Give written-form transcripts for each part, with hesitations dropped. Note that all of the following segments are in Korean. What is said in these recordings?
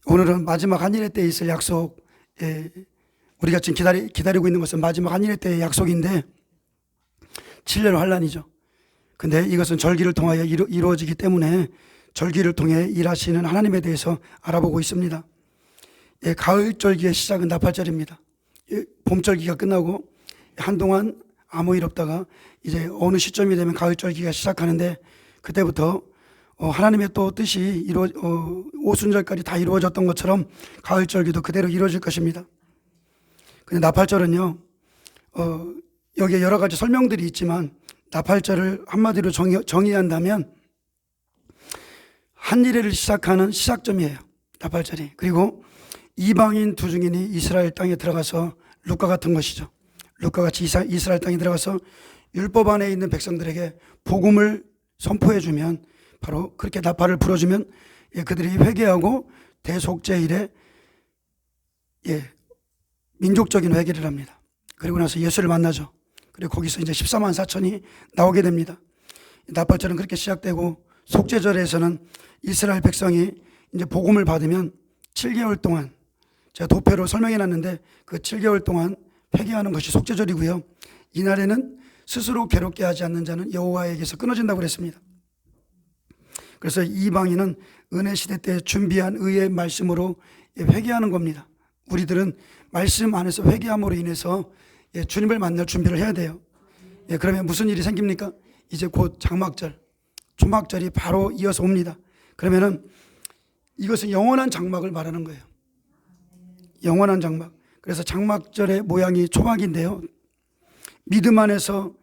오늘은 마지막 한일의 때에 있을 약속, 우리가 지금 기다리고 있는 것은 마지막 한일의 때의 약속인데 7년 환란이죠. 근데 이것은 절기를 통하여 이루어지기 때문에 절기를 통해 일하시는 하나님에 대해서 알아보고 있습니다. 가을 절기의 시작은 나팔절입니다. 봄 절기가 끝나고 한동안 아무 일 없다가 이제 어느 시점이 되면 가을 절기가 시작하는데 그때부터 하나님의 또 뜻이 오순절까지 다 이루어졌던 것처럼 가을 절기도 그대로 이루어질 것입니다. 근데 나팔절은요, 여기에 여러 가지 설명들이 있지만 나팔절을 한마디로 정의한다면 한일회를 시작하는 시작점이에요. 나팔절이. 그리고 이방인 두 증인이 이스라엘 땅에 들어가서 룻과 같은 것이죠. 룻과 같이 이스라엘 땅에 들어가서 율법 안에 있는 백성들에게 복음을 선포해주면, 바로 그렇게 나팔을 불어주면 그들이 회개하고 대속죄일에 민족적인 회개를 합니다. 그리고 나서 예수를 만나죠. 그리고 거기서 이제 14만 4천이 나오게 됩니다. 나팔절은 그렇게 시작되고, 속죄절에서는 이스라엘 백성이 이제 복음을 받으면 7개월 동안, 제가 도표로 설명해 놨는데 그 7개월 동안 회개하는 것이 속죄절이고요. 이날에는 스스로 괴롭게 하지 않는 자는 여호와에게서 끊어진다고 그랬습니다. 그래서 이방인은 은혜 시대 때 준비한 의의 말씀으로 회개하는 겁니다. 우리들은 말씀 안에서 회개함으로 인해서 주님을 만날 준비를 해야 돼요. 그러면 무슨 일이 생깁니까? 이제 곧 장막절, 초막절이 바로 이어서 옵니다. 그러면은 이것은 영원한 장막을 말하는 거예요. 영원한 장막. 그래서 장막절의 모양이 초막인데요, 믿음 안에서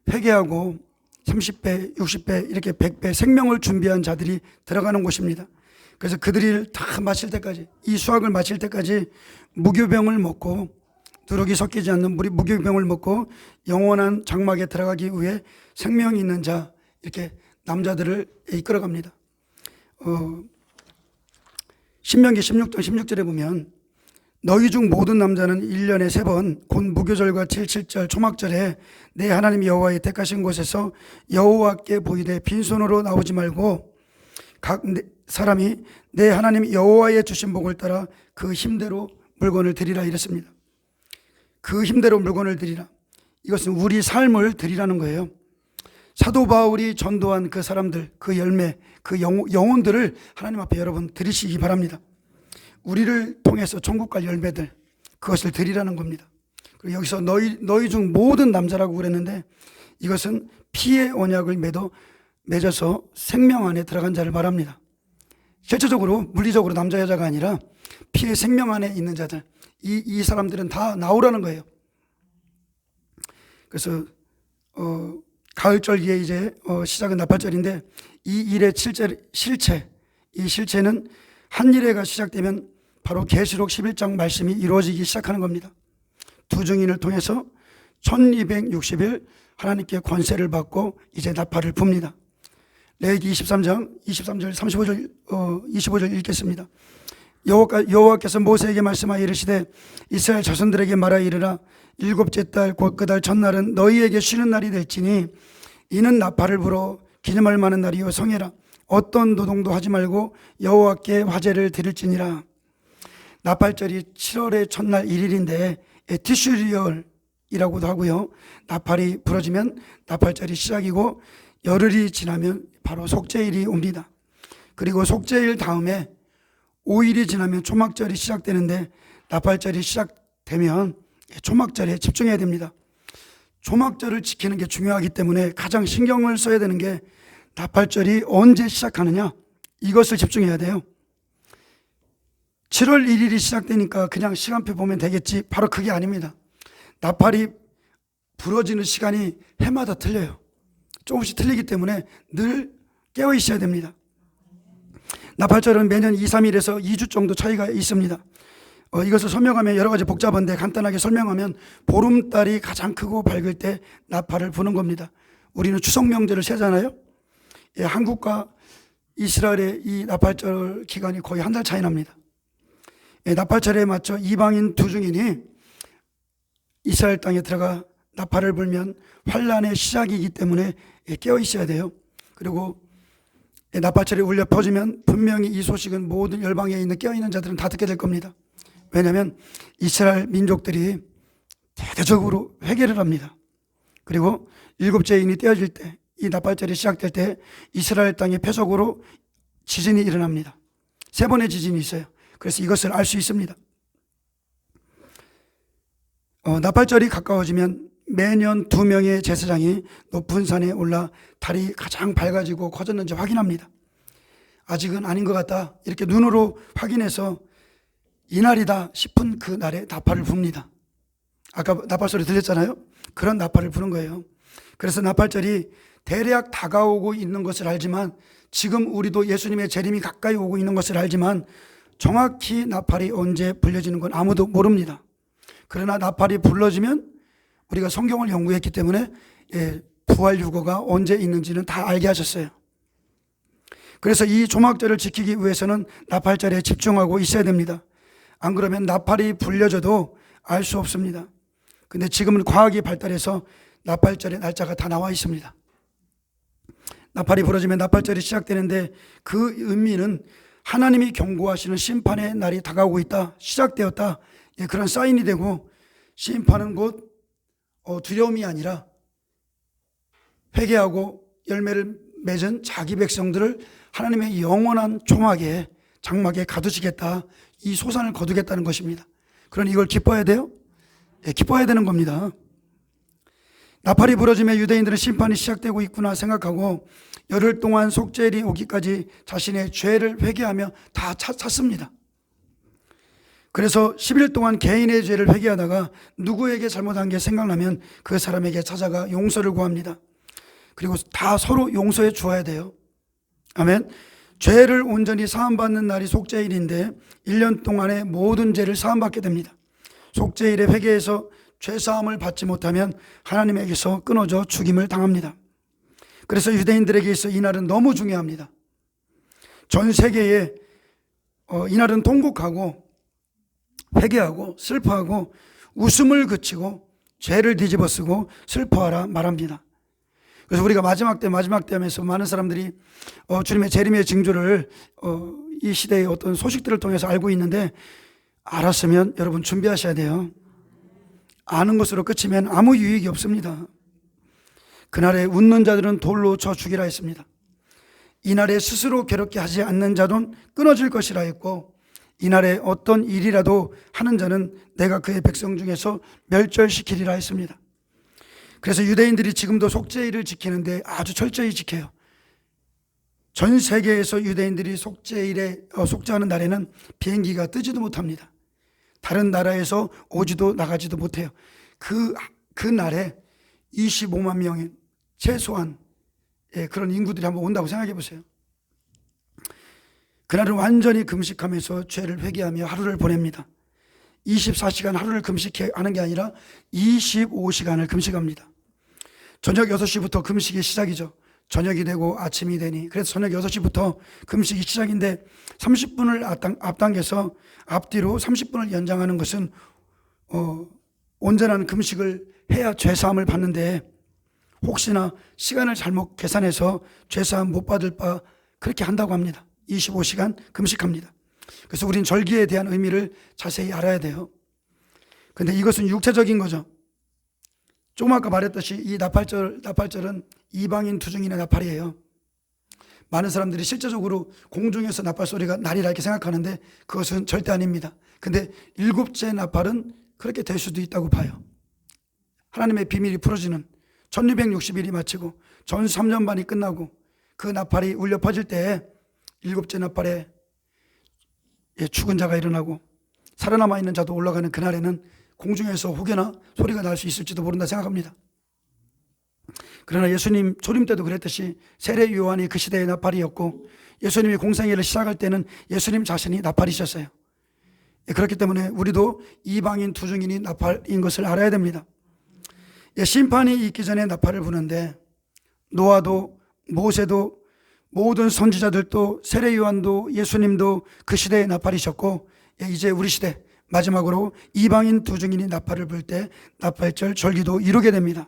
회개하고 30배, 60배, 이렇게 100배 생명을 준비한 자들이 들어가는 곳입니다. 그래서 그들이 다 마실 때까지, 이 수확을 마칠 때까지 무교병을 먹고, 누룩이 섞이지 않는 무교병을 먹고 영원한 장막에 들어가기 위해 생명이 있는 자, 이렇게 남자들을 이끌어갑니다. 신명기 16장 16절에 보면 너희 중 모든 남자는 1년에 3번 곧 무교절과 7.7절 초막절에 내 하나님 여호와의 택하신 곳에서 여호와께 보이되 빈손으로 나오지 말고 각 사람이 내 하나님 여호와의 주신 복을 따라 그 힘대로 물건을 드리라 이랬습니다. 그 힘대로 물건을 드리라. 이것은 우리 삶을 드리라는 거예요. 사도 바울이 전도한 그 사람들, 그 열매, 그 영혼들을 하나님 앞에 여러분 드리시기 바랍니다. 우리를 통해서 천국 갈 열매들, 그것을 드리라는 겁니다. 그리고 여기서 너희 중 모든 남자라고 그랬는데 이것은 피의 언약을 맺어서 생명 안에 들어간 자를 말합니다. 실제적으로 물리적으로 남자 여자가 아니라 피의 생명 안에 있는 자들, 이 사람들은 다 나오라는 거예요. 그래서 가을절기에 이제 시작은 나팔절인데 이 일의 실체, 이 실체는 한일회가 시작되면 바로 계시록 11장 말씀이 이루어지기 시작하는 겁니다. 두 증인을 통해서 1260일 하나님께 권세를 받고 이제 나팔을 붑니다. 레위기 23장 23절 25절 읽겠습니다. 여호와께서 모세에게 말씀하여 이르시되 이스라엘 자손들에게 말하여 이르라. 7째 달 곧 그 달 첫날은 너희에게 쉬는 날이 될지니 이는 나팔을 불어 기념할 만한 날이요 성회라. 어떤 노동도 하지 말고 여호와께 화제를 드릴지니라. 나팔절이 7월의 첫날 1일인데 티슈리얼이라고도 하고요. 나팔이 부러지면 나팔절이 시작이고 열흘이 지나면 바로 속죄일이 옵니다. 그리고 속죄일 다음에 5일이 지나면 초막절이 시작되는데 나팔절이 시작되면 초막절에 집중해야 됩니다. 초막절을 지키는 게 중요하기 때문에 가장 신경을 써야 되는 게 나팔절이 언제 시작하느냐, 이것을 집중해야 돼요. 7월 1일이 시작되니까 그냥 시간표 보면 되겠지, 바로 그게 아닙니다. 나팔이 부러지는 시간이 해마다 틀려요. 조금씩 틀리기 때문에 늘 깨어 있어야 됩니다. 나팔절은 매년 2, 3일에서 2주 정도 차이가 있습니다. 이것을 설명하면 여러 가지 복잡한데 간단하게 설명하면 보름달이 가장 크고 밝을 때 나팔을 부는 겁니다. 우리는 추석 명절을 세잖아요. 한국과 이스라엘의 이 나팔절 기간이 거의 한 달 차이 납니다. 나팔절에 맞춰 이방인 두 증인이 이스라엘 땅에 들어가 나팔을 불면 환란의 시작이기 때문에 깨어 있어야 돼요. 그리고 나팔절이 울려 퍼지면 분명히 이 소식은 모든 열방에 있는 깨어있는 자들은 다 듣게 될 겁니다. 왜냐하면 이스라엘 민족들이 대대적으로 회개를 합니다. 그리고 일곱째 인이 떼어질 때, 이 나팔절이 시작될 때 이스라엘 땅의 표적으로 지진이 일어납니다. 3번의 지진이 있어요. 그래서 이것을 알 수 있습니다. 나팔절이 가까워지면 매년 2명의 제사장이 높은 산에 올라 달이 가장 밝아지고 커졌는지 확인합니다. 아직은 아닌 것 같다, 이렇게 눈으로 확인해서 이날이다 싶은 그 날에 나팔을 붑니다. 아까 나팔 소리 들렸잖아요. 그런 나팔을 부는 거예요. 그래서 나팔절이 대략 다가오고 있는 것을 알지만, 지금 우리도 예수님의 재림이 가까이 오고 있는 것을 알지만 정확히 나팔이 언제 불려지는 건 아무도 모릅니다. 그러나 나팔이 불러지면 우리가 성경을 연구했기 때문에 부활 유고가 언제 있는지는 다 알게 하셨어요. 그래서 이 조막절을 지키기 위해서는 나팔절에 집중하고 있어야 됩니다. 안 그러면 나팔이 불려져도 알 수 없습니다. 근데 지금은 과학이 발달해서 나팔절의 날짜가 다 나와 있습니다. 나팔이 부러지면 나팔절이 시작되는데, 그 의미는 하나님이 경고하시는 심판의 날이 다가오고 있다, 시작되었다, 그런 사인이 되고, 심판은 곧 두려움이 아니라 회개하고 열매를 맺은 자기 백성들을 하나님의 영원한 초막에, 장막에 가두시겠다, 이 소산을 거두겠다는 것입니다. 그러니 이걸 기뻐해야 돼요? 기뻐해야 되는 겁니다. 나팔이 부러지면 유대인들은 심판이 시작되고 있구나 생각하고 열흘 동안 속죄일이 오기까지 자신의 죄를 회개하며 다 찾습니다. 그래서 10일 동안 개인의 죄를 회개하다가 누구에게 잘못한 게 생각나면 그 사람에게 찾아가 용서를 구합니다. 그리고 다 서로 용서해 주어야 돼요. 아멘. 죄를 온전히 사함받는 날이 속죄일인데 1년 동안의 모든 죄를 사함받게 됩니다. 속죄일에 회개해서 죄사함을 받지 못하면 하나님에게서 끊어져 죽임을 당합니다. 그래서 유대인들에게 있어 이날은 너무 중요합니다. 전 세계에 이날은 통곡하고 회개하고 슬퍼하고 웃음을 그치고 죄를 뒤집어쓰고 슬퍼하라 말합니다. 그래서 우리가 마지막 때 하면서 많은 사람들이 주님의 재림의 징조를 이 시대의 어떤 소식들을 통해서 알고 있는데, 알았으면 여러분 준비하셔야 돼요. 아는 것으로 끝이면 아무 유익이 없습니다. 그날에 웃는 자들은 돌로 쳐 죽이라 했습니다. 이날에 스스로 괴롭게 하지 않는 자는 끊어질 것이라 했고, 이날에 어떤 일이라도 하는 자는 내가 그의 백성 중에서 멸절시키리라 했습니다. 그래서 유대인들이 지금도 속죄일을 지키는데 아주 철저히 지켜요. 전 세계에서 유대인들이 속죄일에 속죄하는 날에는 비행기가 뜨지도 못합니다. 다른 나라에서 오지도 나가지도 못해요. 그 날에 25만 명의 최소한 그런 인구들이 한번 온다고 생각해 보세요. 그날은 완전히 금식하면서 죄를 회개하며 하루를 보냅니다. 24시간 하루를 금식하는 게 아니라 25시간을 금식합니다. 저녁 6시부터 금식이 시작이죠. 저녁이 되고 아침이 되니, 그래서 저녁 6시부터 금식이 시작인데 30분을 앞당겨서 앞뒤로 30분을 연장하는 것은 온전한 금식을 해야 죄사함을 받는데, 혹시나 시간을 잘못 계산해서 죄사함 못 받을 바 그렇게 한다고 합니다. 25시간 금식합니다. 그래서 우린 절기에 대한 의미를 자세히 알아야 돼요. 그런데 이것은 육체적인 거죠. 조금 아까 말했듯이 이 나팔절은 이방인 투중인의 나팔이에요. 많은 사람들이 실제적으로 공중에서 나팔 소리가 날이라 이렇게 생각하는데 그것은 절대 아닙니다. 근데 7째 나팔은 그렇게 될 수도 있다고 봐요. 하나님의 비밀이 풀어지는 1660일이 마치고 전 3년 반이 끝나고 그 나팔이 울려 퍼질 때 7째 나팔에 죽은 자가 일어나고 살아남아 있는 자도 올라가는 그날에는 공중에서 혹여나 소리가 날 수 있을지도 모른다 생각합니다. 그러나 예수님 조림 때도 그랬듯이 세례 요한이 그 시대의 나팔이었고, 예수님이 공생애를 시작할 때는 예수님 자신이 나팔이셨어요. 그렇기 때문에 우리도 이방인 투중인이 나팔인 것을 알아야 됩니다. 심판이 있기 전에 나팔을 부는데 노아도 모세도 모든 선지자들도 세례 요한도 예수님도 그 시대의 나팔이셨고, 이제 우리 시대 마지막으로 이방인 투중인이 나팔을 불 때 나팔절 절기도 이루게 됩니다.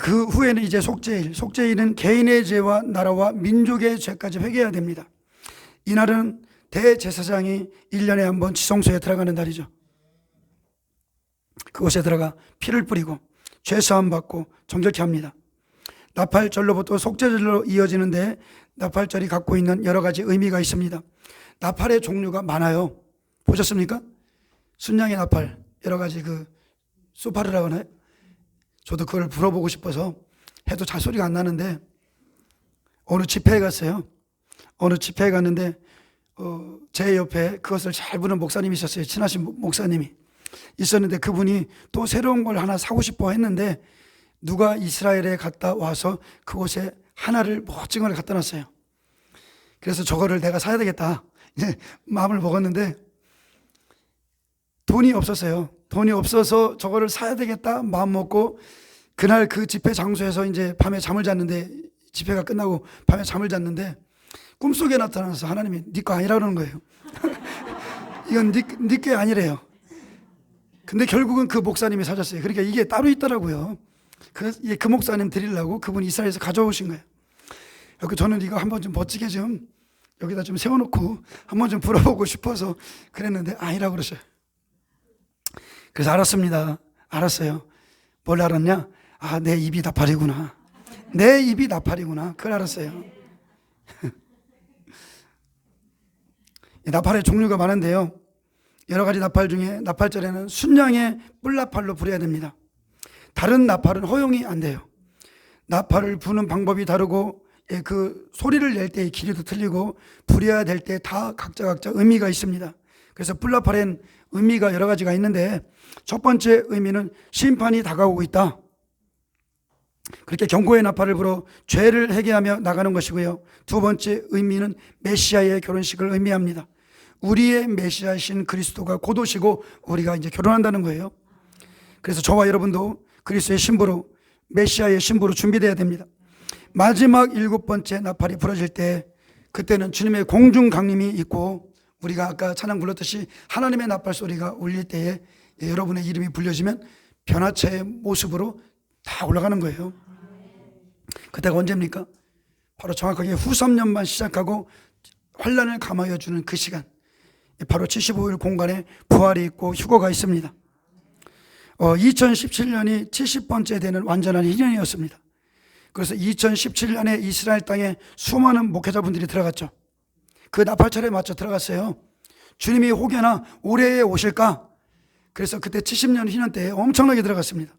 그 후에는 이제 속죄일은 개인의 죄와 나라와 민족의 죄까지 회개해야 됩니다. 이날은 대제사장이 1년에 한 번 지성소에 들어가는 날이죠. 그곳에 들어가 피를 뿌리고 죄사함 받고 정결케 합니다. 나팔절로부터 속죄절로 이어지는데 나팔절이 갖고 있는 여러 가지 의미가 있습니다. 나팔의 종류가 많아요. 보셨습니까? 순양의 나팔, 여러 가지 소파르라고 하나요? 저도 그걸 불어보고 싶어서 해도 잘 소리가 안 나는데, 어느 집회에 갔어요. 어느 집회에 갔는데 제 옆에 그것을 잘 부는 목사님이 있었어요. 친하신 목사님이 있었는데, 그분이 또 새로운 걸 하나 사고 싶어 했는데 누가 이스라엘에 갔다 와서 그곳에 하나를 멋진 걸 갖다 놨어요. 그래서 저거를 내가 사야 되겠다 이제 마음을 먹었는데 돈이 없었어요. 돈이 없어서 저거를 사야 되겠다 마음 먹고, 그날 그 집회 장소에서 이제 밤에 잠을 잤는데, 집회가 끝나고 밤에 잠을 잤는데 꿈속에 나타나서 하나님이 네 거 아니라 그러는 거예요. 이건 네 게 아니래요. 근데 결국은 그 목사님이 사줬어요. 그러니까 이게 따로 있더라고요. 그 목사님 드리려고 그분이 이스라엘에서 가져오신 거예요. 그래서 저는 이거 한번 좀 멋지게 좀 여기다 좀 세워놓고 한번 좀 불어보고 싶어서 그랬는데 아니라고 그러셔요. 그래서 알았습니다. 알았어요. 뭘 알았냐? 아, 내 입이 나팔이구나. 내 입이 나팔이구나. 그걸 알았어요. 나팔의 종류가 많은데요, 여러 가지 나팔 중에 나팔절에는 순양의 뿔나팔로 불어야 됩니다. 다른 나팔은 허용이 안 돼요. 나팔을 부는 방법이 다르고 그 소리를 낼 때의 길이도 틀리고 불어야 될 때 다 각자 의미가 있습니다. 그래서 뿔나팔엔 의미가 여러 가지가 있는데, 첫 번째 의미는 심판이 다가오고 있다. 그렇게 경고의 나팔을 불어 죄를 회개하며 나가는 것이고요. 두 번째 의미는 메시아의 결혼식을 의미합니다. 우리의 메시아이신 그리스도가 곧 오시고 우리가 이제 결혼한다는 거예요. 그래서 저와 여러분도 그리스도의 신부로, 메시아의 신부로 준비되어야 됩니다. 마지막 7번째 나팔이 부러질 때, 그때는 주님의 공중 강림이 있고, 우리가 아까 찬양 불렀듯이 하나님의 나팔 소리가 울릴 때에 여러분의 이름이 불려지면 변화체의 모습으로 다 올라가는 거예요. 그때가 언제입니까? 바로 정확하게 후 3년만 시작하고 환란을 감하여 주는 그 시간, 바로 75일 공간에 부활이 있고 휴거가 있습니다. 2017년이 70번째 되는 완전한 1년이었습니다. 그래서 2017년에 이스라엘 땅에 수많은 목회자분들이 들어갔죠. 그 나팔절에 맞춰 들어갔어요. 주님이 혹여나 올해에 오실까? 그래서 그때 70년 희년 때에 엄청나게 들어갔습니다.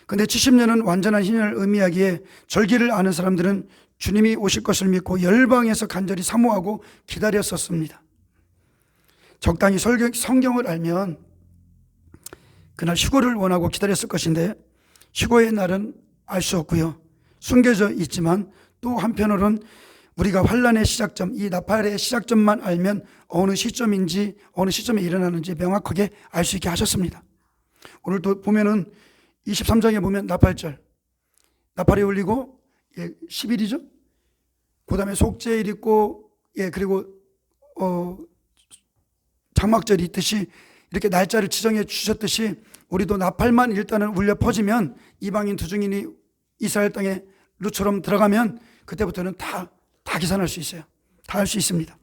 근데 70년은 완전한 희년을 의미하기에 절기를 아는 사람들은 주님이 오실 것을 믿고 열방에서 간절히 사모하고 기다렸었습니다. 적당히 성경을 알면 그날 휴거를 원하고 기다렸을 것인데, 휴거의 날은 알 수 없고요, 숨겨져 있지만 또 한편으로는 우리가 환란의 시작점, 이 나팔의 시작점만 알면 어느 시점인지 어느 시점에 일어나는지 명확하게 알 수 있게 하셨습니다. 오늘도 보면은 23장에 보면 나팔절, 나팔이 울리고 10일이죠. 그 다음에 속죄일 있고, 그리고 장막절이 있듯이 이렇게 날짜를 지정해 주셨듯이 우리도 나팔만 일단은 울려 퍼지면 이방인 두중인이 이스라엘 땅에 루처럼 들어가면 그때부터는 다 계산할 수 있어요. 다 할 수 있습니다.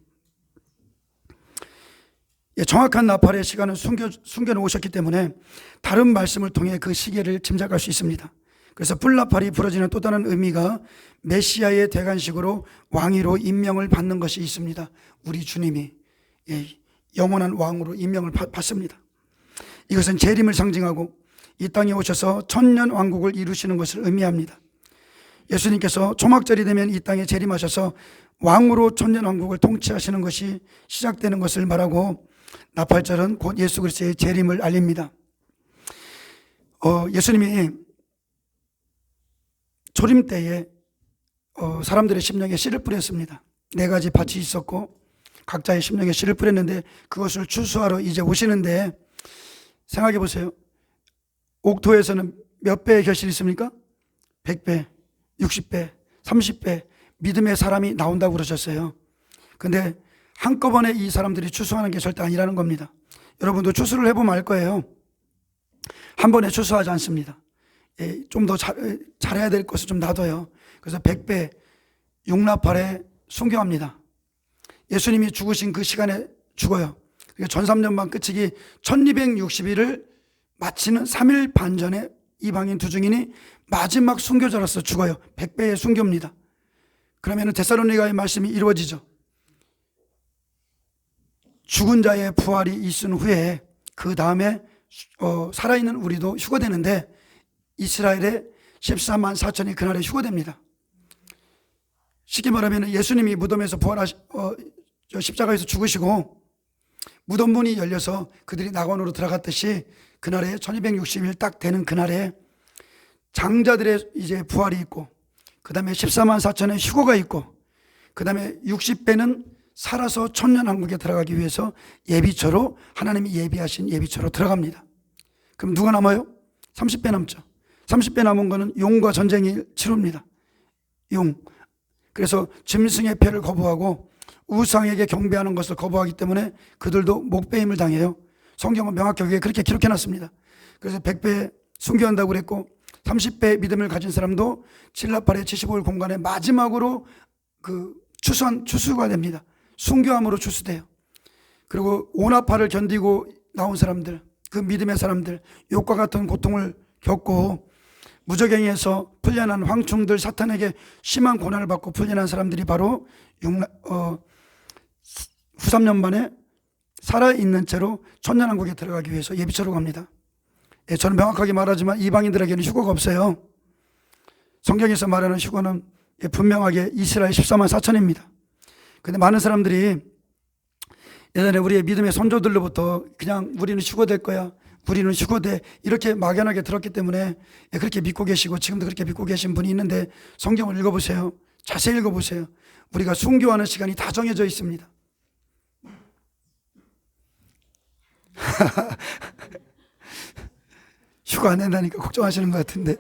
정확한 나팔의 시간은 숨겨놓으셨기 때문에 다른 말씀을 통해 그 시계를 짐작할 수 있습니다. 그래서 뿔나팔이 부러지는 또 다른 의미가 메시아의 대관식으로 왕위로 임명을 받는 것이 있습니다. 우리 주님이 영원한 왕으로 임명을 받습니다. 이것은 재림을 상징하고 이 땅에 오셔서 천년 왕국을 이루시는 것을 의미합니다. 예수님께서 초막절이 되면 이 땅에 재림하셔서 왕으로 천년 왕국을 통치하시는 것이 시작되는 것을 말하고, 나팔절은 곧 예수 그리스도의 재림을 알립니다. 예수님이 조림 때에 사람들의 심령에 씨를 뿌렸습니다. 4가지 밭이 있었고 각자의 심령에 씨를 뿌렸는데 그것을 추수하러 이제 오시는데, 생각해 보세요. 옥토에서는 몇 배의 결실이 있습니까? 100배, 60배, 30배 믿음의 사람이 나온다고 그러셨어요. 근데 한꺼번에 이 사람들이 추수하는 게 절대 아니라는 겁니다. 여러분도 추수를 해보면 알 거예요. 한 번에 추수하지 않습니다. 좀 더 잘해야 될 것을 좀 놔둬요. 그래서 100배 용납하에 순교합니다. 예수님이 죽으신 그 시간에 죽어요. 전삼년반 끝이기 1260일을 마치는 3일 반 전에 이방인 두 증인이 마지막 순교자로서 죽어요. 100배의 순교입니다. 그러면 데살로니가의 말씀이 이루어지죠. 죽은 자의 부활이 있은 후에 그 다음에 살아있는 우리도 휴거되는데 이스라엘의 14만 4천이 그날에 휴거됩니다. 쉽게 말하면 예수님이 무덤에서 십자가에서 죽으시고 무덤 문이 열려서 그들이 낙원으로 들어갔듯이 그날에 1260일 딱 되는 그날에 장자들의 이제 부활이 있고 그 다음에 14만 4천의 휴거가 있고 그 다음에 60배는 살아서 천년왕국에 들어가기 위해서 예비처로 하나님이 예비하신 예비처로 들어갑니다. 그럼 누가 남아요? 30배 남죠. 30배 남은 거는 용과 전쟁이 치릅니다. 용. 그래서 짐승의 패를 거부하고 우상에게 경배하는 것을 거부하기 때문에 그들도 목배임을 당해요. 성경은 명확하게 그렇게 기록해놨습니다. 그래서 100배 순교한다고 그랬고 30배 믿음을 가진 사람도 칠라팔의 75일 공간에 마지막으로 그 추수가 됩니다. 순교함으로 추수돼요. 그리고 오나파를 견디고 나온 사람들, 그 믿음의 사람들, 욕과 같은 고통을 겪고 무저갱에서 풀려난 황충들, 사탄에게 심한 고난을 받고 풀려난 사람들이 바로 후 3년 만에 살아있는 채로 천년왕국에 들어가기 위해서 예비처로 갑니다. 저는 명확하게 말하지만 이방인들에게는 휴거가 없어요. 성경에서 말하는 휴거는 분명하게 이스라엘 14만 4천입니다. 근데 많은 사람들이 예전에 우리의 믿음의 선조들로부터 그냥 우리는 휴거될 거야, 우리는 휴거돼, 이렇게 막연하게 들었기 때문에 그렇게 믿고 계시고 지금도 그렇게 믿고 계신 분이 있는데 성경을 읽어보세요. 자세히 읽어보세요. 우리가 순교하는 시간이 다 정해져 있습니다. 휴가 안 낸다니까 걱정하시는 것 같은데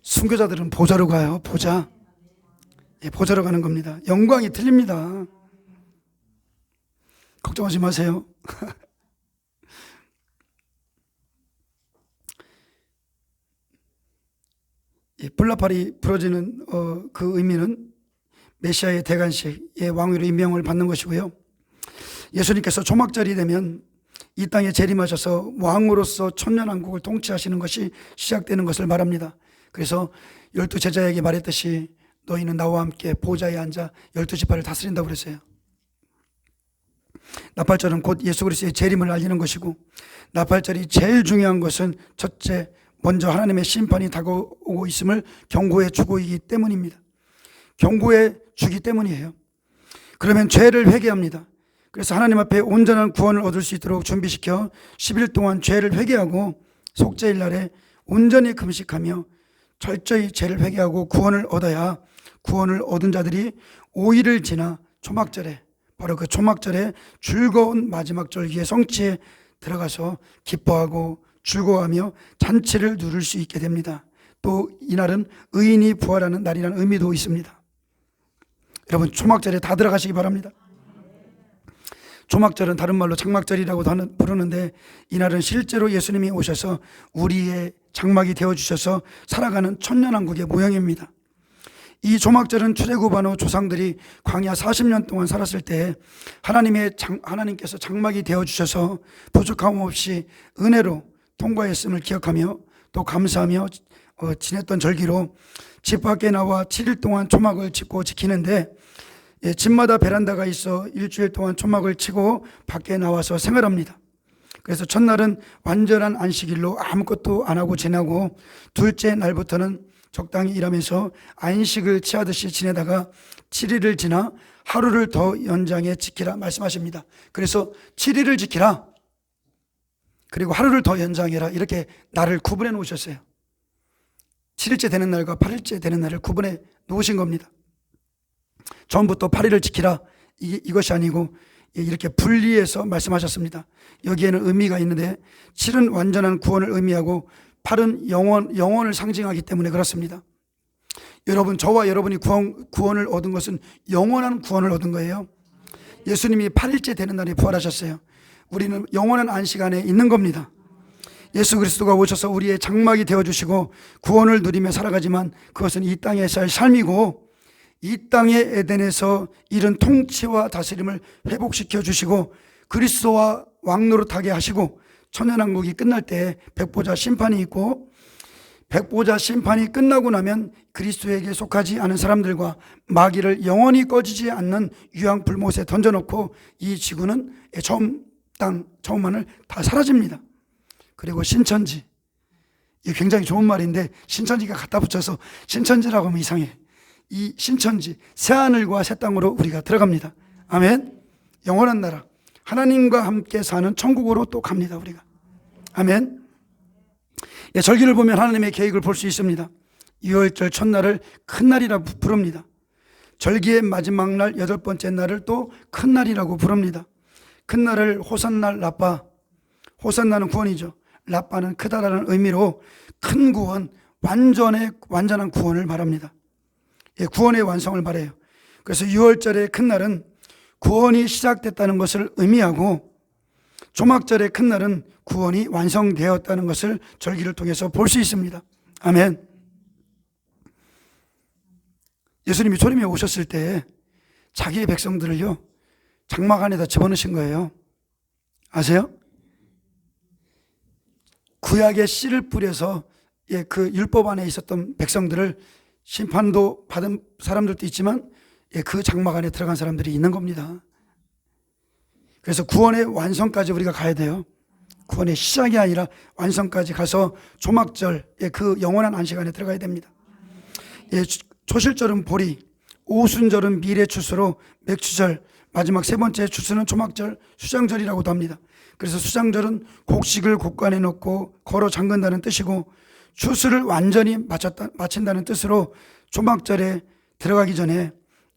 순교자들은 보좌로 가요. 보좌로 가는 겁니다. 영광이 틀립니다. 걱정하지 마세요. 뿔나팔이 부러지는 그 의미는 메시아의 대관식의 왕위로 임명을 받는 것이고요. 예수님께서 초막절이 되면 이 땅에 재림하셔서 왕으로서 천년왕국을 통치하시는 것이 시작되는 것을 말합니다. 그래서 12제자에게 말했듯이 너희는 나와 함께 보좌에 앉아 12지파를 다스린다고 그랬어요. 나팔절은 곧 예수 그리스도의 재림을 알리는 것이고 나팔절이 제일 중요한 것은 첫째, 먼저 하나님의 심판이 다가오고 있음을 경고해 주고이기 때문입니다. 경고해 주기 때문이에요. 그러면 죄를 회개합니다. 그래서 하나님 앞에 온전한 구원을 얻을 수 있도록 준비시켜 10일 동안 죄를 회개하고 속죄일 날에 온전히 금식하며 철저히 죄를 회개하고 구원을 얻어야 구원을 얻은 자들이 5일을 지나 초막절에, 바로 그 초막절에 즐거운 마지막 절기의 성취에 들어가서 기뻐하고 즐거워하며 잔치를 누릴 수 있게 됩니다. 또 이날은 의인이 부활하는 날이라는 의미도 있습니다. 여러분 초막절에 다 들어가시기 바랍니다. 초막절은 다른 말로 장막절이라고 부르는데 이날은 실제로 예수님이 오셔서 우리의 장막이 되어주셔서 살아가는 천년왕국의 모형입니다. 이 초막절은 출애굽한 후 조상들이 광야 40년 동안 살았을 때 하나님께서 장막이 되어주셔서 부족함 없이 은혜로 통과했음을 기억하며 또 감사하며 지냈던 절기로 집 밖에 나와 7일 동안 초막을 짚고 지키는데 집마다 베란다가 있어 일주일 동안 초막을 치고 밖에 나와서 생활합니다. 그래서 첫날은 완전한 안식일로 아무것도 안 하고 지내고 둘째 날부터는 적당히 일하면서 안식을 취하듯이 지내다가 7일을 지나 하루를 더 연장해 지키라 말씀하십니다. 그래서 7일을 지키라 그리고 하루를 더 연장해라 이렇게 날을 구분해 놓으셨어요. 7일째 되는 날과 8일째 되는 날을 구분해 놓으신 겁니다. 처음부터 8일을 지키라 이것이 아니고 이렇게 분리해서 말씀하셨습니다. 여기에는 의미가 있는데 7은 완전한 구원을 의미하고 8은 영원을 상징하기 때문에 그렇습니다. 여러분, 저와 여러분이 구원을 얻은 것은 영원한 구원을 얻은 거예요. 예수님이 8일째 되는 날에 부활하셨어요. 우리는 영원한 안식 안에 있는 겁니다. 예수 그리스도가 오셔서 우리의 장막이 되어주시고 구원을 누리며 살아가지만 그것은 이 땅에서의 삶이고 이 땅의 에덴에서 이런 통치와 다스림을 회복시켜 주시고 그리스도와 왕노릇하게 하시고 천년왕국이 끝날 때 백보자 심판이 있고 백보자 심판이 끝나고 나면 그리스도에게 속하지 않은 사람들과 마귀를 영원히 꺼지지 않는 유황불못에 던져놓고 이 지구는 처음 땅, 처음 하늘 다 사라집니다. 그리고 신천지, 이게 굉장히 좋은 말인데 신천지가 갖다 붙여서 신천지라고 하면 이상해. 이 신천지, 새하늘과 새 땅으로 우리가 들어갑니다. 아멘. 영원한 나라, 하나님과 함께 사는 천국으로 또 갑니다. 우리가. 아멘. 예, 절기를 보면 하나님의 계획을 볼 수 있습니다. 6월절 첫날을 큰 날이라 부릅니다. 절기의 마지막 날 8번째 날을 또 큰 날이라고 부릅니다. 큰 날을 호산날 라빠, 호산나는 구원이죠. 라빠는 크다라는 의미로 큰 구원, 완전한 구원을 말합니다. 예, 구원의 완성을 말해요. 그래서 6월절의 큰 날은 구원이 시작됐다는 것을 의미하고 조막절의 큰 날은 구원이 완성되었다는 것을 절기를 통해서 볼 수 있습니다. 아멘. 예수님이 초림에 오셨을 때 자기의 백성들을요 장막 안에다 집어넣으신 거예요. 아세요? 구약의 씨를 뿌려서 그 율법 안에 있었던 백성들을 심판도 받은 사람들도 있지만 그 장막 안에 들어간 사람들이 있는 겁니다. 그래서 구원의 완성까지 우리가 가야 돼요. 구원의 시작이 아니라 완성까지 가서 조막절, 그 영원한 안식 안에 들어가야 됩니다. 초실절은 보리, 오순절은 미래 추수로 맥추절, 마지막 세 번째 추수는 조막절, 수장절이라고도 합니다. 그래서 수장절은 곡식을 곡간에 넣고 걸어 잠근다는 뜻이고 추수를 완전히 마친다는 뜻으로 조막절에 들어가기 전에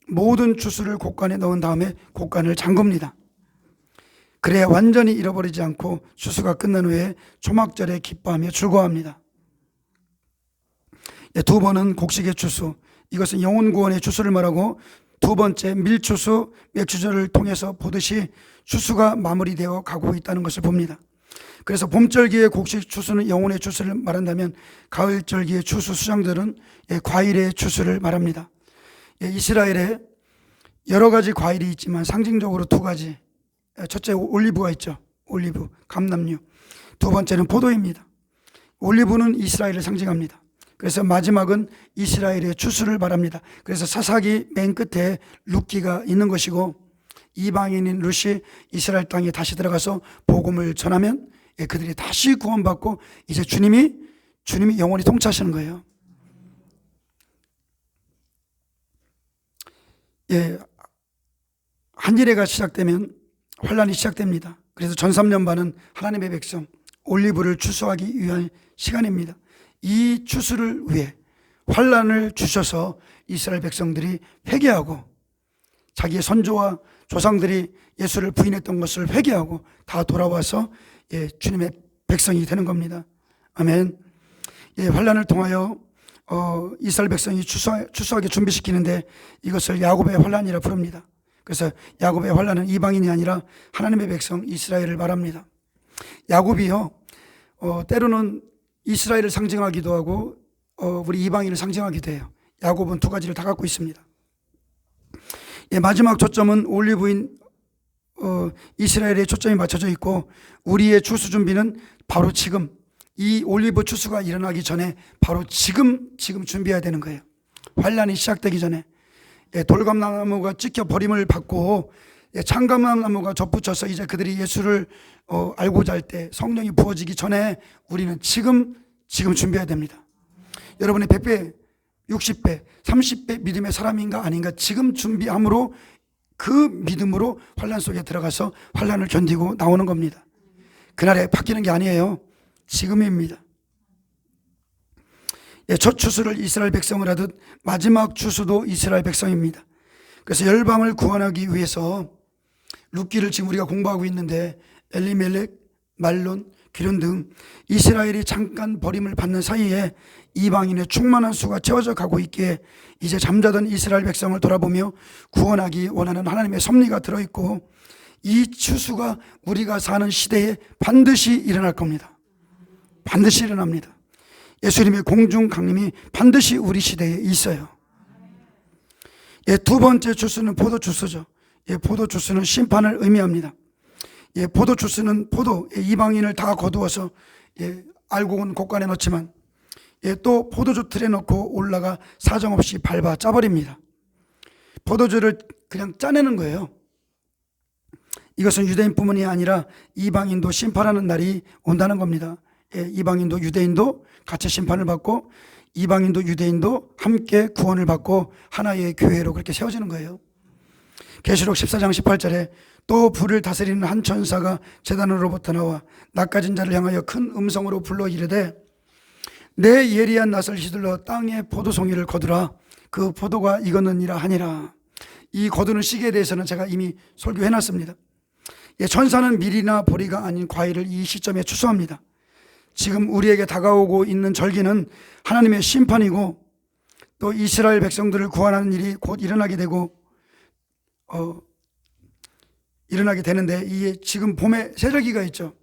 모든 추수를 곡간에 넣은 다음에 곡간을 잠굽니다. 그래야 완전히 잃어버리지 않고 추수가 끝난 후에 초막절에 기뻐하며 즐거워합니다. 두 번은 곡식의 추수, 이것은 영혼구원의 추수를 말하고 두 번째 밀추수, 맥추절을 통해서 보듯이 추수가 마무리되어 가고 있다는 것을 봅니다. 그래서 봄절기의 곡식 추수는 영혼의 추수를 말한다면 가을절기의 추수, 수장절은 과일의 추수를 말합니다. 이스라엘에 여러 가지 과일이 있지만 상징적으로 두 가지, 첫째 올리브가 있죠. 올리브, 감람류. 두 번째는 포도입니다. 올리브는 이스라엘을 상징합니다. 그래서 마지막은 이스라엘의 추수를 말합니다. 그래서 사사기 맨 끝에 룻기가 있는 것이고 이방인인 룻이 이스라엘 땅에 다시 들어가서 복음을 전하면 그들이 다시 구원받고 이제 주님이 영원히 통치하시는 거예요. 한일해가 시작되면 환란이 시작됩니다. 그래서 전 3년반은 하나님의 백성 올리브를 추수하기 위한 시간입니다. 이 추수를 위해 환란을 주셔서 이스라엘 백성들이 회개하고 자기의 선조와 조상들이 예수를 부인했던 것을 회개하고 다 돌아와서 주님의 백성이 되는 겁니다. 아멘. 환란을 통하여 이스라엘 백성이 추수하게 준비시키는데 이것을 야곱의 환란이라 부릅니다. 그래서 야곱의 환란은 이방인이 아니라 하나님의 백성 이스라엘을 말합니다. 야곱이요 때로는 이스라엘을 상징하기도 하고 우리 이방인을 상징하기도 해요. 야곱은 두 가지를 다 갖고 있습니다. 마지막 초점은 올리브인 이스라엘의 초점이 맞춰져 있고 우리의 추수 준비는 바로 지금 이 올리브 추수가 일어나기 전에 바로 지금 준비해야 되는 거예요. 환란이 시작되기 전에 돌감나무가 찍혀 버림을 받고 참감나무가 접붙여서 이제 그들이 예수를 알고자 할 때 성령이 부어지기 전에 우리는 지금 준비해야 됩니다. 여러분의 100배, 60배, 30배 믿음의 사람인가 아닌가 지금 준비함으로 그 믿음으로 환란 속에 들어가서 환란을 견디고 나오는 겁니다. 그날에 바뀌는 게 아니에요. 지금입니다. 첫 추수를 이스라엘 백성을 하듯 마지막 추수도 이스라엘 백성입니다. 그래서 열방을 구원하기 위해서 룻기를 지금 우리가 공부하고 있는데 엘리멜렉, 말론, 기륜 등 이스라엘이 잠깐 버림을 받는 사이에 이방인의 충만한 수가 채워져 가고 있기에 이제 잠자던 이스라엘 백성을 돌아보며 구원하기 원하는 하나님의 섭리가 들어있고 이 추수가 우리가 사는 시대에 반드시 일어날 겁니다. 반드시 일어납니다. 예수님의 공중 강림이 반드시 우리 시대에 있어요. 예, 두 번째 주스는 포도 주스죠. 예, 포도 주스는 심판을 의미합니다. 예, 포도 주스는 포도, 예, 이방인을 다 거두어서 예, 알곡은 곳간에 넣지만 예, 또 포도주 틀에 넣고 올라가 사정없이 밟아 짜버립니다. 포도주를 그냥 짜내는 거예요. 이것은 유대인뿐만이 아니라 이방인도 심판하는 날이 온다는 겁니다. 예, 이방인도 유대인도 같이 심판을 받고 이방인도 유대인도 함께 구원을 받고 하나의 교회로 그렇게 세워지는 거예요. 계시록 14장 18절에 또 불을 다스리는 한 천사가 제단으로부터 나와 낚아진 자를 향하여 큰 음성으로 불러 이르되 내 예리한 낫을 휘둘러 땅에 포도송이를 거두라. 그 포도가 익었느니라 하니라. 이 거두는 시기에 대해서는 제가 이미 설교해놨습니다. 예, 천사는 밀이나 보리가 아닌 과일을 이 시점에 추수합니다. 지금 우리에게 다가오고 있는 절기는 하나님의 심판이고 또 이스라엘 백성들을 구원하는 일이 곧 일어나게 되고 일어나게 되는데 이 지금 봄에 세절기가 있죠.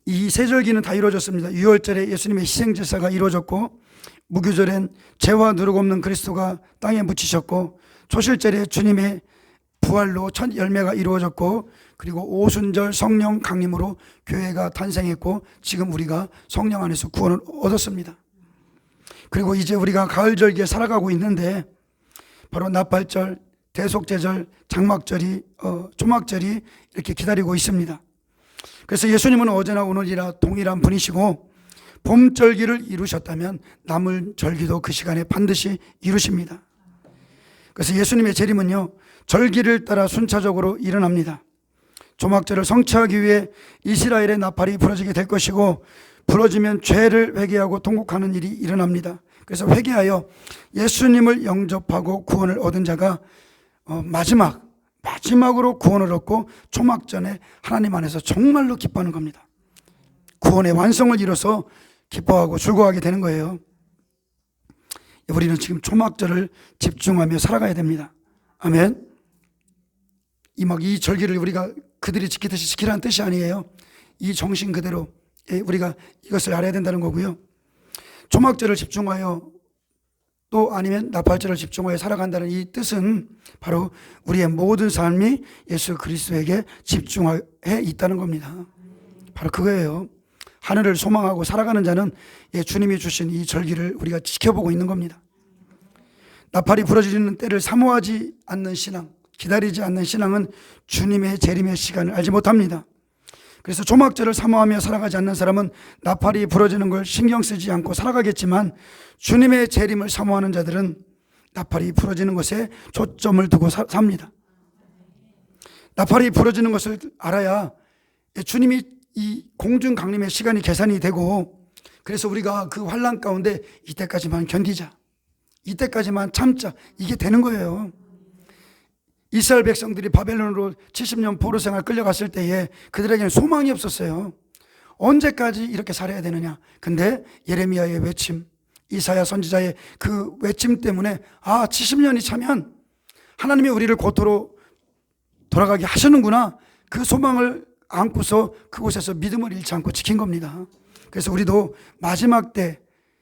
이 세절기는 다 이루어졌습니다. 6월절에 예수님의 희생제사가 이루어졌고 무교절엔 죄와 누룩 없는 그리스도가 땅에 묻히셨고 초실절에 주님의 부활로 첫 열매가 이루어졌고 그리고 오순절 성령 강림으로 교회가 탄생했고 지금 우리가 성령 안에서 구원을 얻었습니다. 그리고 이제 우리가 가을절기에 살아가고 있는데 바로 나팔절, 대속제절, 장막절이 초막절이 이렇게 기다리고 있습니다. 그래서 예수님은 어제나 오늘이라 동일한 분이시고 봄절기를 이루셨다면 남을 절기도 그 시간에 반드시 이루십니다. 그래서 예수님의 재림은요 절기를 따라 순차적으로 일어납니다. 조막절을 성취하기 위해 이스라엘의 나팔이 부러지게 될 것이고 부러지면 죄를 회개하고 통곡하는 일이 일어납니다. 그래서 회개하여 예수님을 영접하고 구원을 얻은 자가 마지막으로 구원을 얻고 초막전에 하나님 안에서 정말로 기뻐하는 겁니다. 구원의 완성을 이뤄서 기뻐하고 즐거워하게 되는 거예요. 우리는 지금 초막절을 집중하며 살아가야 됩니다. 아멘. 이 절기를 우리가 그들이 지키듯이 지키라는 뜻이 아니에요. 이 정신 그대로 우리가 이것을 알아야 된다는 거고요. 초막절을 집중하여 또 아니면 나팔절을 집중하여 살아간다는 이 뜻은 바로 우리의 모든 삶이 예수 그리스도에게 집중해 있다는 겁니다. 바로 그거예요. 하늘을 소망하고 살아가는 자는 주님이 주신 이 절기를 우리가 지켜보고 있는 겁니다. 나팔이 부러지는 때를 사모하지 않는 신앙, 기다리지 않는 신앙은 주님의 재림의 시간을 알지 못합니다. 그래서 초막절을 사모하며 살아가지 않는 사람은 나팔이 부러지는 걸 신경 쓰지 않고 살아가겠지만 주님의 재림을 사모하는 자들은 나팔이 부러지는 것에 초점을 두고 삽니다. 나팔이 부러지는 것을 알아야 주님이 이 공중 강림의 시간이 계산이 되고 그래서 우리가 그 환난 가운데 이때까지만 견디자, 이때까지만 참자, 이게 되는 거예요. 이스라엘 백성들이 바벨론으로 70년 포로 생활 끌려갔을 때에 그들에게는 소망이 없었어요. 언제까지 이렇게 살아야 되느냐. 근데 예레미야의 외침, 이사야 선지자의 그 외침 때문에 70년이 차면 하나님이 우리를 고토로 돌아가게 하시는구나. 그 소망을 안고서 그곳에서 믿음을 잃지 않고 지킨 겁니다. 그래서 우리도 마지막 때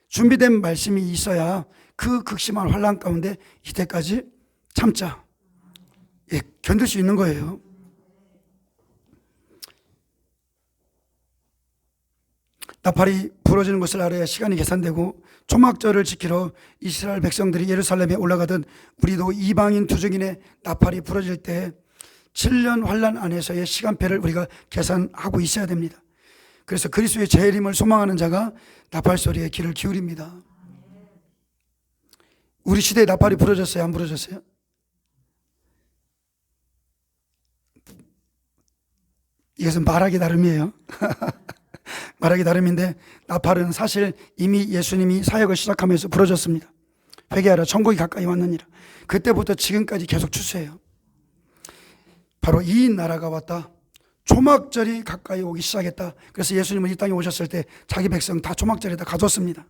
준비된 말씀이 있어야 그 극심한 환난 가운데 이때까지 참자, 견딜 수 있는 거예요. 나팔이 부러지는 것을 알아야 시간이 계산되고 초막절을 지키러 이스라엘 백성들이 예루살렘에 올라가던 우리도 이방인 투족인의 나팔이 부러질 때 7년 환난 안에서의 시간표를 우리가 계산하고 있어야 됩니다. 그래서 그리스도의 재림을 소망하는 자가 나팔 소리에 귀를 기울입니다. 우리 시대에 나팔이 부러졌어요? 안 부러졌어요? 이것은 말하기 나름이에요. 말하기 나름인데 나팔은 사실 이미 예수님이 사역을 시작하면서 부러졌습니다. 회개하라 천국이 가까이 왔느니라. 그때부터 지금까지 계속 추수해요. 바로 이 나라가 왔다. 초막절이 가까이 오기 시작했다. 그래서 예수님은 이 땅에 오셨을 때 자기 백성 다 초막절에다 가뒀습니다.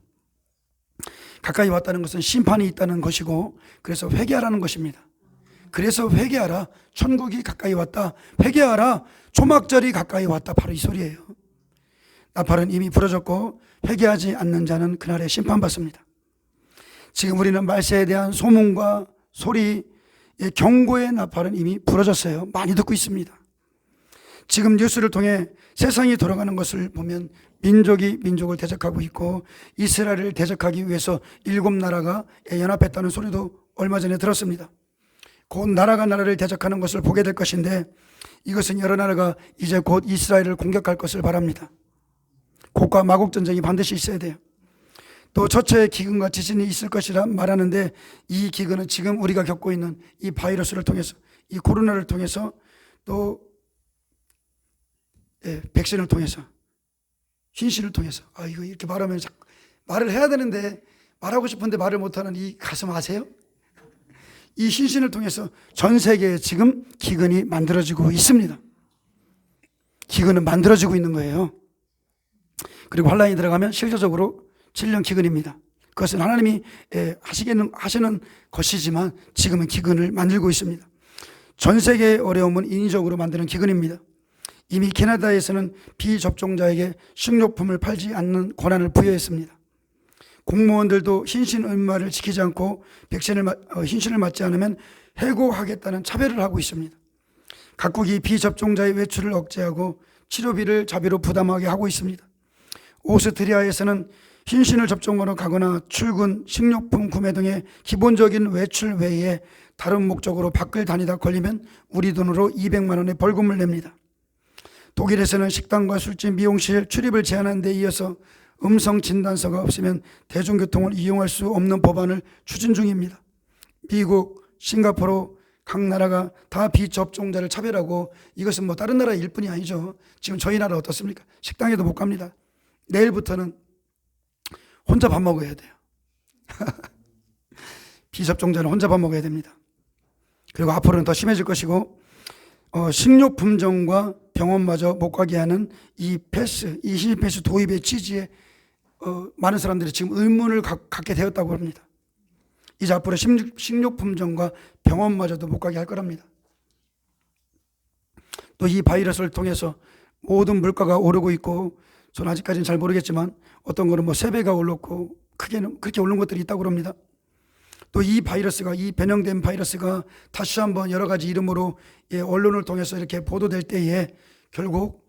가까이 왔다는 것은 심판이 있다는 것이고 그래서 회개하라는 것입니다. 그래서 회개하라. 천국이 가까이 왔다. 회개하라. 초막절이 가까이 왔다. 바로 이 소리예요. 나팔은 이미 부러졌고 회개하지 않는 자는 그날에 심판받습니다. 지금 우리는 말세에 대한 소문과 소리, 경고의 나팔은 이미 부러졌어요. 많이 듣고 있습니다. 지금 뉴스를 통해 세상이 돌아가는 것을 보면 민족이 민족을 대적하고 있고 이스라엘을 대적하기 위해서 7나라가 연합했다는 소리도 얼마 전에 들었습니다. 곧 나라가 나라를 대적하는 것을 보게 될 것인데 이것은 여러 나라가 이제 곧 이스라엘을 공격할 것을 바랍니다. 곡과 마곡 전쟁이 반드시 있어야 돼요. 또 처처의 기근과 지진이 있을 것이라 말하는데 이 기근은 지금 우리가 겪고 있는 이 바이러스를 통해서, 이 코로나를 통해서, 또 백신을 통해서, 흰신을 통해서, 이거 이렇게 말하면 말을 해야 되는데 말하고 싶은데 말을 못하는 이 가슴 아세요? 이 흰신을 통해서 전 세계에 지금 기근이 만들어지고 있습니다. 기근은 만들어지고 있는 거예요. 그리고 환란이 들어가면 실질적으로 7년 기근입니다. 그것은 하나님이 하시는 것이지만 지금은 기근을 만들고 있습니다. 전 세계의 어려움은 인위적으로 만드는 기근입니다. 이미 캐나다에서는 비접종자에게 식료품을 팔지 않는 권한을 부여했습니다. 공무원들도 흰신 의무화를 지키지 않고 흰신을 맞지 않으면 해고하겠다는 차별을 하고 있습니다. 각국이 비접종자의 외출을 억제하고 치료비를 자비로 부담하게 하고 있습니다. 오스트리아에서는 흰신을 접종하러 가거나 출근, 식료품 구매 등의 기본적인 외출 외에 다른 목적으로 밖을 다니다 걸리면 우리 돈으로 200만 원의 벌금을 냅니다. 독일에서는 식당과 술집, 미용실 출입을 제한하는 데 이어서 음성 진단서가 없으면 대중교통을 이용할 수 없는 법안을 추진 중입니다. 미국, 싱가포르 각 나라가 다 비접종자를 차별하고, 이것은 뭐 다른 나라의 일뿐이 아니죠. 지금 저희 나라 어떻습니까? 식당에도 못 갑니다. 내일부터는 혼자 밥 먹어야 돼요. 비접종자는 혼자 밥 먹어야 됩니다. 그리고 앞으로는 더 심해질 것이고, 식료품점과 병원마저 못 가게 하는 이 신신 패스 도입의 취지에 많은 사람들이 지금 의문을 갖게 되었다고 합니다. 이제 앞으로 식료품점과 병원마저도 못 가게 할 거랍니다. 또 이 바이러스를 통해서 모든 물가가 오르고 있고, 저는 아직까지는 잘 모르겠지만 어떤 거는 뭐 3배가 올랐고 크게는 그렇게 오른 것들이 있다고 합니다. 또 이 바이러스가, 이 변형된 바이러스가 다시 한번 여러 가지 이름으로 언론을 통해서 이렇게 보도될 때에 결국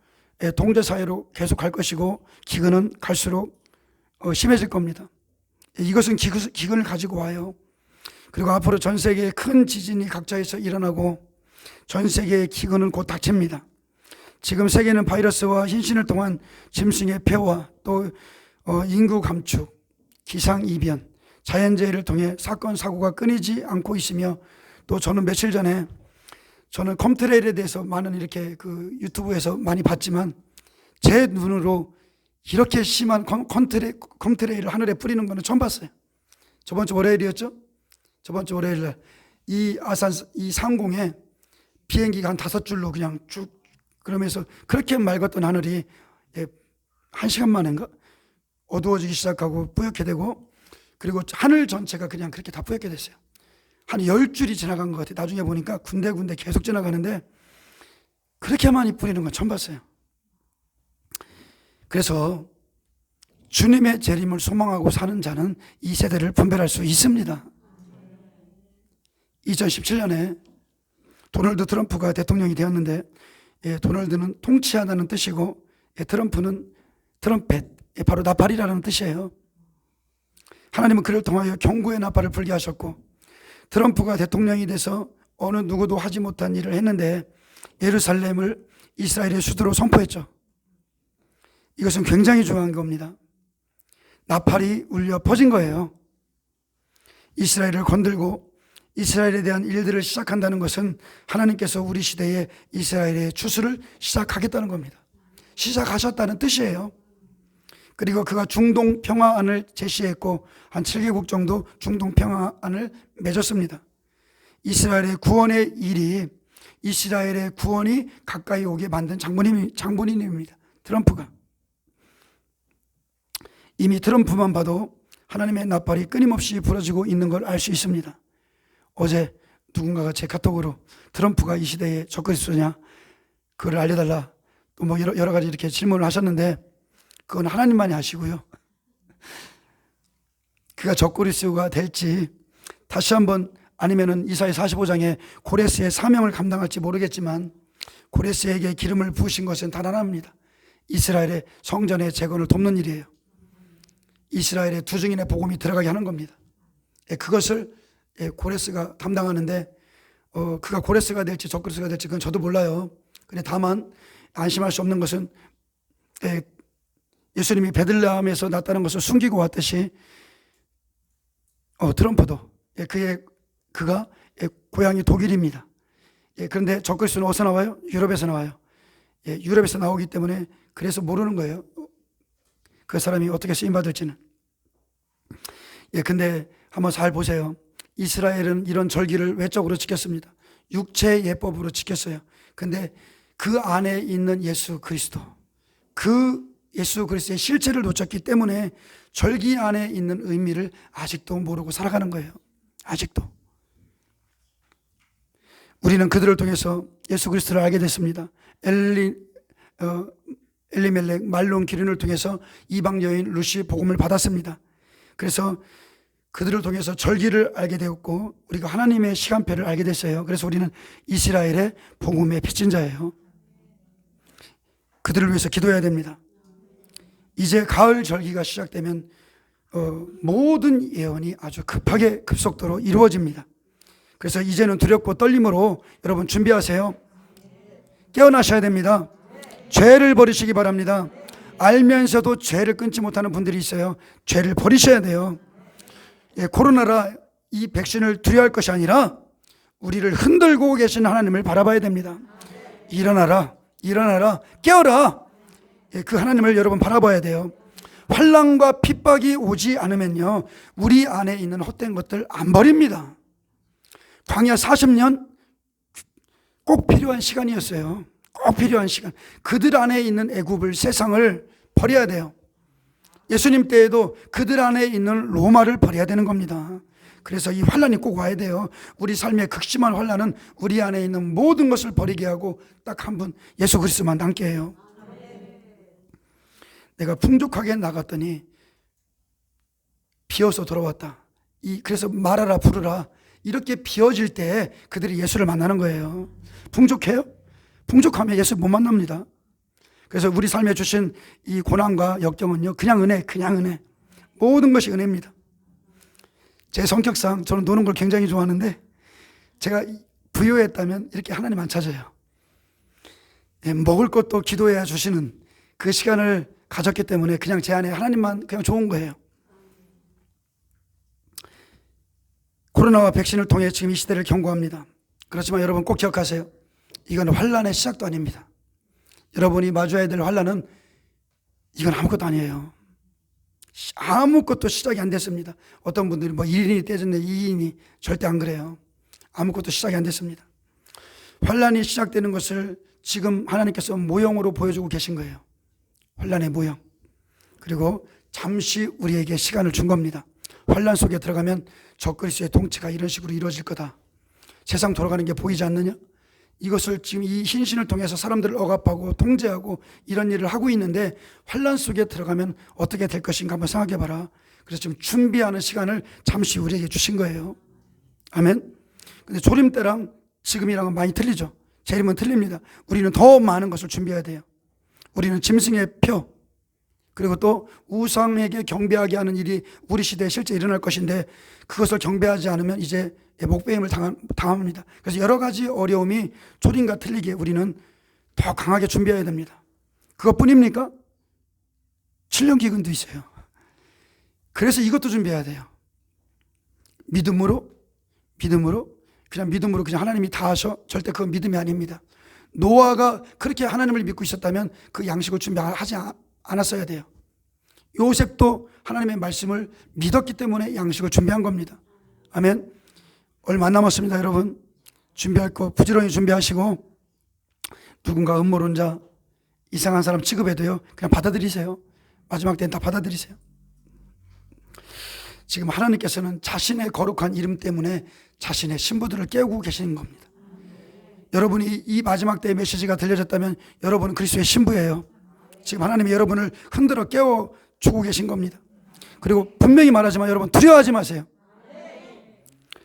동대사회로 계속 갈 것이고, 기근은 갈수록 심해질 겁니다. 이것은 기근을 가지고 와요. 그리고 앞으로 전 세계에 큰 지진이 각자에서 일어나고 전 세계의 기근은 곧 닥칩니다. 지금 세계는 바이러스와 흰신을 통한 짐승의 폐와 또 인구 감축, 기상이변, 자연재해를 통해 사건 사고가 끊이지 않고 있으며, 또 저는 며칠 전에 저는 컴트레일에 대해서 많은 이렇게 유튜브에서 많이 봤지만 제 눈으로 이렇게 심한 컴트레일을 하늘에 뿌리는 거는 처음 봤어요. 저번 주 월요일이었죠? 저번 주 월요일 날 이 아산 이 상공에 비행기가 한 5줄로 그냥 쭉, 그러면서 그렇게 맑았던 하늘이 1시간 만인가 어두워지기 시작하고 뿌옇게 되고, 그리고 하늘 전체가 그냥 그렇게 다 뿌옇게 됐어요. 한 10줄이 지나간 것 같아요. 나중에 보니까 군데군데 계속 지나가는데 그렇게 많이 뿌리는 건 처음 봤어요. 그래서 주님의 재림을 소망하고 사는 자는 이 세대를 분별할 수 있습니다. 2017년에 도널드 트럼프가 대통령이 되었는데, 도널드는 통치하다는 뜻이고, 트럼프는 트럼펫, 바로 나팔이라는 뜻이에요. 하나님은 그를 통하여 경고의 나팔을 불게 하셨고, 트럼프가 대통령이 돼서 어느 누구도 하지 못한 일을 했는데 예루살렘을 이스라엘의 수도로 선포했죠. 이것은 굉장히 중요한 겁니다. 나팔이 울려 퍼진 거예요. 이스라엘을 건들고 이스라엘에 대한 일들을 시작한다는 것은 하나님께서 우리 시대에 이스라엘의 추수를 시작하겠다는 겁니다. 시작하셨다는 뜻이에요. 그리고 그가 중동 평화안을 제시했고 한 7개국 정도 중동 평화안을 맺었습니다. 이스라엘의 구원의 일이, 이스라엘의 구원이 가까이 오게 만든 장본인입니다. 트럼프가. 이미 트럼프만 봐도 하나님의 나팔이 끊임없이 부러지고 있는 걸 알 수 있습니다. 어제 누군가가 제 카톡으로 트럼프가 이 시대에 적그리스도냐, 그걸 알려달라, 또 뭐 여러 가지 이렇게 질문을 하셨는데, 그건 하나님만이 아시고요. 그가 적그리스도가 될지 다시 한번 아니면은 이사야 45장에 고레스의 사명을 감당할지 모르겠지만 고레스에게 기름을 부으신 것은 단 하나입니다. 이스라엘의 성전의 재건을 돕는 일이에요. 이스라엘의 두 증인의 복음이 들어가게 하는 겁니다. 그것을 고레스가 담당하는데 그가 고레스가 될지 적그리스도가 될지 그건 저도 몰라요. 근데 다만 안심할 수 없는 것은 예수님이 베들레헴에서 났다는 것을 숨기고 왔듯이 트럼프도 그가 고향이 독일입니다. 그런데 적그리스도는 어디서 나와요? 유럽에서 나와요. 유럽에서 나오기 때문에 그래서 모르는 거예요. 그 사람이 어떻게 쓰임받을지는. 근데 한번 잘 보세요. 이스라엘은 이런 절기를 외적으로 지켰습니다. 육체 예법으로 지켰어요. 근데 그 안에 있는 예수 그리스도, 그 예수 그리스도의 실체를 놓쳤기 때문에 절기 안에 있는 의미를 아직도 모르고 살아가는 거예요. 아직도. 우리는 그들을 통해서 예수 그리스도를 알게 됐습니다. 엘리멜렉 말론 기린을 통해서 이방 여인 루시 복음을 받았습니다. 그래서 그들을 통해서 절기를 알게 되었고 우리가 하나님의 시간표를 알게 됐어요. 그래서 우리는 이스라엘의 복음의 빚진 자예요. 그들을 위해서 기도해야 됩니다. 이제 가을 절기가 시작되면 모든 예언이 아주 급속도로 이루어집니다. 그래서 이제는 두렵고 떨림으로 여러분 준비하세요. 깨어나셔야 됩니다. 죄를 버리시기 바랍니다. 알면서도 죄를 끊지 못하는 분들이 있어요. 죄를 버리셔야 돼요. 코로나라 이 백신을 두려워할 것이 아니라 우리를 흔들고 계신 하나님을 바라봐야 됩니다. 일어나라, 일어나라, 깨어라. 그 하나님을 여러분 바라봐야 돼요. 환난과 핍박이 오지 않으면요 우리 안에 있는 헛된 것들 안 버립니다. 광야 40년 꼭 필요한 시간이었어요. 꼭 필요한 시간. 그들 안에 있는 애굽을, 세상을 버려야 돼요. 예수님 때에도 그들 안에 있는 로마를 버려야 되는 겁니다. 그래서 이 환난이 꼭 와야 돼요. 우리 삶의 극심한 환난은 우리 안에 있는 모든 것을 버리게 하고 딱 한 분 예수 그리스도만 남게 해요. 내가 풍족하게 나갔더니 비어서 돌아왔다. 그래서 말하라 부르라. 이렇게 비어질 때 그들이 예수를 만나는 거예요. 풍족해요? 풍족하면 예수 못 만납니다. 그래서 우리 삶에 주신 이 고난과 역경은요 그냥 은혜, 그냥 은혜. 모든 것이 은혜입니다. 제 성격상 저는 노는 걸 굉장히 좋아하는데 제가 부유했다면 이렇게 하나님 안 찾아요. 먹을 것도 기도해야 주시는 그 시간을 가졌기 때문에 그냥 제 안에 하나님만 그냥 좋은 거예요. 코로나와 백신을 통해 지금 이 시대를 경고합니다. 그렇지만 여러분 꼭 기억하세요. 이건 환난의 시작도 아닙니다. 여러분이 마주해야 될 환난은 이건 아무것도 아니에요. 아무것도 시작이 안 됐습니다. 어떤 분들이 1인이 떼졌네, 2인이 절대 안 그래요. 아무것도 시작이 안 됐습니다. 환난이 시작되는 것을 지금 하나님께서 모형으로 보여주고 계신 거예요. 환난의 모형. 그리고 잠시 우리에게 시간을 준 겁니다. 환난 속에 들어가면 적그리스도의 통치가 이런 식으로 이루어질 거다. 세상 돌아가는 게 보이지 않느냐? 이것을 지금 이 신신을 통해서 사람들을 억압하고 통제하고 이런 일을 하고 있는데 환난 속에 들어가면 어떻게 될 것인가 한번 생각해 봐라. 그래서 지금 준비하는 시간을 잠시 우리에게 주신 거예요. 아멘. 근데 조림 때랑 지금이랑은 많이 틀리죠. 재림은 틀립니다. 우리는 더 많은 것을 준비해야 돼요. 우리는 짐승의 표 그리고 또 우상에게 경배하게 하는 일이 우리 시대에 실제 일어날 것인데 그것을 경배하지 않으면 이제 목배임을 당합니다. 그래서 여러 가지 어려움이 조림과 틀리게 우리는 더 강하게 준비해야 됩니다. 그것뿐입니까? 7년 기근도 있어요. 그래서 이것도 준비해야 돼요. 믿음으로 그냥 하나님이 다 하셔. 절대 그건 믿음이 아닙니다. 노아가 그렇게 하나님을 믿고 있었다면 그 양식을 준비하지 않았어야 돼요. 요셉도 하나님의 말씀을 믿었기 때문에 양식을 준비한 겁니다. 아멘. 얼마 안 남았습니다. 여러분 준비할 거 부지런히 준비하시고 누군가 음모론자 이상한 사람 취급해도요 그냥 받아들이세요. 마지막 때는 다 받아들이세요. 지금 하나님께서는 자신의 거룩한 이름 때문에 자신의 신부들을 깨우고 계시는 겁니다. 여러분이 이 마지막 때의 메시지가 들려졌다면 여러분은 그리스도의 신부예요. 지금 하나님이 여러분을 흔들어 깨워주고 계신 겁니다. 그리고 분명히 말하지만 여러분 두려워하지 마세요.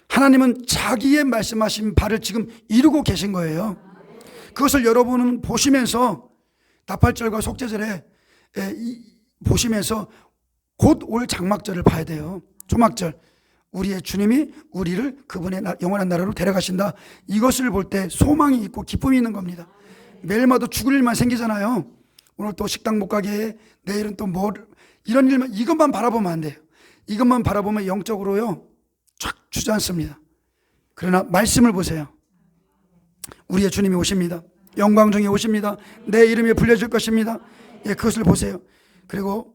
하나님은 자기의 말씀하신 바를 지금 이루고 계신 거예요. 그것을 여러분은 보시면서 나팔절과 속죄절에 보시면서 곧 올 장막절을 봐야 돼요. 초막절, 우리의 주님이 우리를 그분의 영원한 나라로 데려가신다. 이것을 볼 때 소망이 있고 기쁨이 있는 겁니다. 매일마다 죽을 일만 생기잖아요. 오늘 또 식당 못 가게, 내일은 또 뭐 이런 일만, 이것만 바라보면 안 돼요. 이것만 바라보면 영적으로요 쫙 주저앉습니다. 그러나 말씀을 보세요. 우리의 주님이 오십니다. 영광 중에 오십니다. 내 이름이 불려질 것입니다. 예, 그것을 보세요. 그리고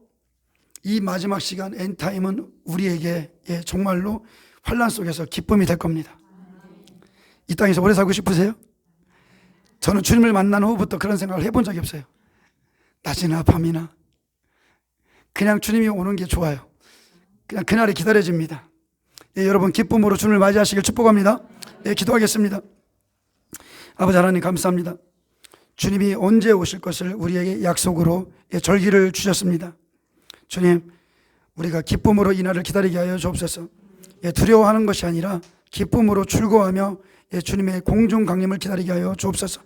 이 마지막 시간 엔타임은 우리에게 정말로 환난 속에서 기쁨이 될 겁니다. 이 땅에서 오래 살고 싶으세요? 저는 주님을 만난 후부터 그런 생각을 해본 적이 없어요. 낮이나 밤이나 그냥 주님이 오는 게 좋아요. 그냥 그날이 기다려집니다. 여러분 기쁨으로 주님을 맞이하시길 축복합니다. 기도하겠습니다. 아버지 하나님 감사합니다. 주님이 언제 오실 것을 우리에게 약속으로 절기를 주셨습니다. 주님, 우리가 기쁨으로 이 날을 기다리게 하여 주옵소서. 두려워하는 것이 아니라 기쁨으로 즐거워하며 주님의 공중 강림을 기다리게 하여 주옵소서.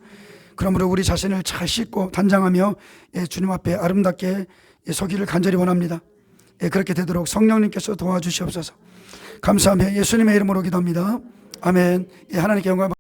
그러므로 우리 자신을 잘 씻고 단장하며 주님 앞에 아름답게 서기를 간절히 원합니다. 그렇게 되도록 성령님께서 도와주시옵소서. 감사하며 예수님의 이름으로 기도합니다. 아멘. 하나님께 영광